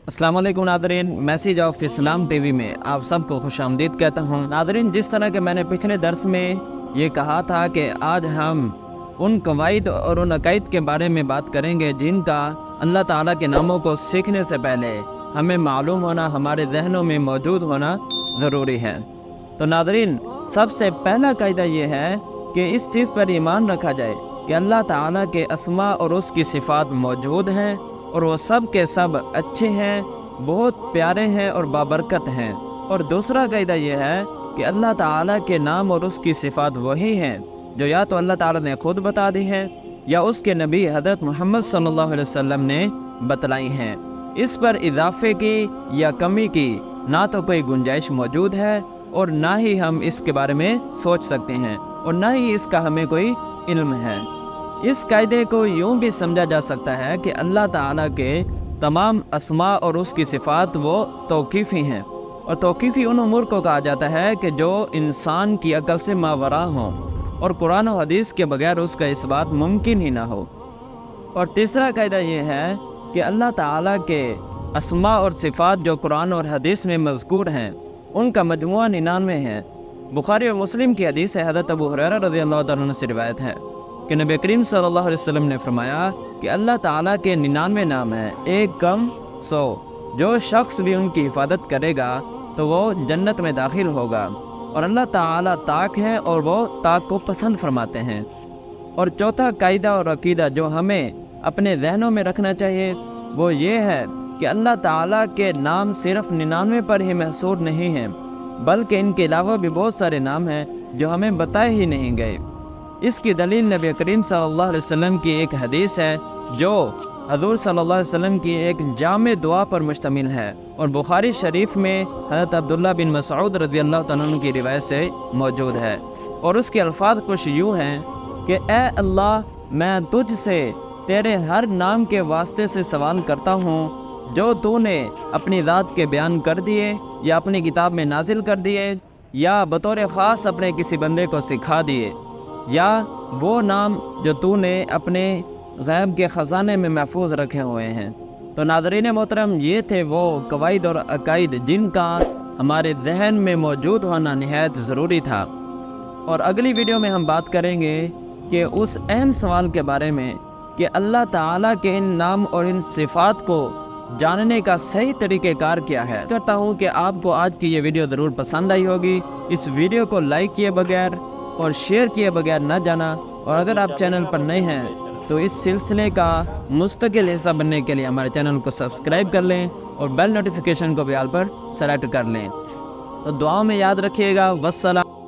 अस्सलाम वालेकुम Nadreen, message of Islam TV में आप सबको खुशामदीद कहता हूँ। नादरीन, जिस तरह के मैंने पिछले दर्स में ये कहा था कि आज हम उन कवायद और उन अकायद के बारे में बात करेंगे जिनका अल्लाह ताला के नामों को सीखने से पहले हमें मालूम होना, हमारे जहनों में मौजूद होना ज़रूरी है। तो नादरीन, सबसे पहला कायदा ये है कि इस चीज़ पर ईमान रखा जाए कि अल्लाह ताला के अस्मा और उसकी सिफ़ात मौजूद हैं और वो सब के सब अच्छे हैं, बहुत प्यारे हैं और बाबरकत हैं। और दूसरा कायदा ये है कि अल्लाह ताला के नाम और उसकी सिफ़ात वही हैं जो या तो अल्लाह ताला ने खुद बता दी हैं या उसके नबी हज़रत मोहम्मद सल्लल्लाहु अलैहि वसल्लम ने बतलाई हैं। इस पर इजाफे की या कमी की ना तो कोई गुंजाइश मौजूद है और ना ही हम इसके बारे में सोच सकते हैं और ना ही इसका हमें कोई इल्म है। इस कायदे को यूँ भी समझा जा सकता है कि अल्लाह ताला के तमाम अस्मा और उसकी सिफ़ात वो तौक़ीफ़ी हैं, और तौक़ीफ़ी उन उमूर को कहा जाता है कि जो इंसान की अकल से मावरा हों और कुरान और हदीस के बगैर उसका इस्बात मुमकिन ही ना हो। और तीसरा कायदा ये है कि अल्लाह ताला के अस्मा और सिफ़ात जो कुरान और हदीस में मज़कूर हैं उनका मजमुआ 99 है। बुखारी और मुस्लिम की हदीस है, हज़रत अबू हुरैरा रज़ियल्लाहु तआला अन्हु से रिवायत है कि नबी करीम सल्लल्लाहु अलैहि वसल्लम ने फरमाया कि अल्लाह ताला के 99 नाम हैं, एक कम 100। जो शख्स भी उनकी हिफाजत करेगा तो वो जन्नत में दाखिल होगा। और अल्लाह ताला ताक है और वो ताक को पसंद फरमाते हैं। और चौथा कायदा और अकीदा जो हमें अपने जहनों में रखना चाहिए वो ये है कि अल्लाह ताला के नाम सिर्फ 99 पर ही महसूर नहीं हैं, बल्कि इनके अलावा भी बहुत सारे नाम हैं जो हमें बताए ही नहीं गए। इसकी दलील नबी करीम सल्लल्लाहु अलैहि वसल्लम की एक हदीस है जो हज़ूर सल्लल्लाहु अलैहि वसल्लम की एक जामे दुआ पर मुश्तमिल है और बुखारी शरीफ में हज़रत अब्दुल्ला बिन मसऊद रज़ियल्लाहु तआला अन्हु की रिवायत से मौजूद है। और उसके अल्फाज कुछ यूँ हैं कि ए अल्लाह, मैं तुझसे तेरे हर नाम के वास्ते से सवाल करता हूँ जो तूने अपनी ज़ात के बयान कर दिए या अपनी किताब में नाजिल कर दिए या बतौर ख़ास अपने किसी बंदे को सिखा दिए, या वो नाम जो तूने अपने गैब के ख़ज़ाने में महफूज रखे हुए हैं। तो नाज़रीन मोहतरम, ये थे वो कवायद और अकायद जिनका हमारे जहन में मौजूद होना निहायत ज़रूरी था। और अगली वीडियो में हम बात करेंगे कि उस अहम सवाल के बारे में कि अल्लाह ताला के इन नाम और इन सिफ़ात को जानने का सही तरीक़ेकार क्या है। करता हूँ कि आपको आज की ये वीडियो ज़रूर पसंद आई होगी। इस वीडियो को लाइक किए बगैर और शेयर किए बगैर न जाना, और अगर आप चैनल पर नए हैं तो इस सिलसिले का मुस्तकिल हिस्सा बनने के लिए हमारे चैनल को सब्सक्राइब कर लें और बेल नोटिफिकेशन को भी आल पर सेलेक्ट कर लें। तो दुआओं में याद रखिएगा। वस्सलाम।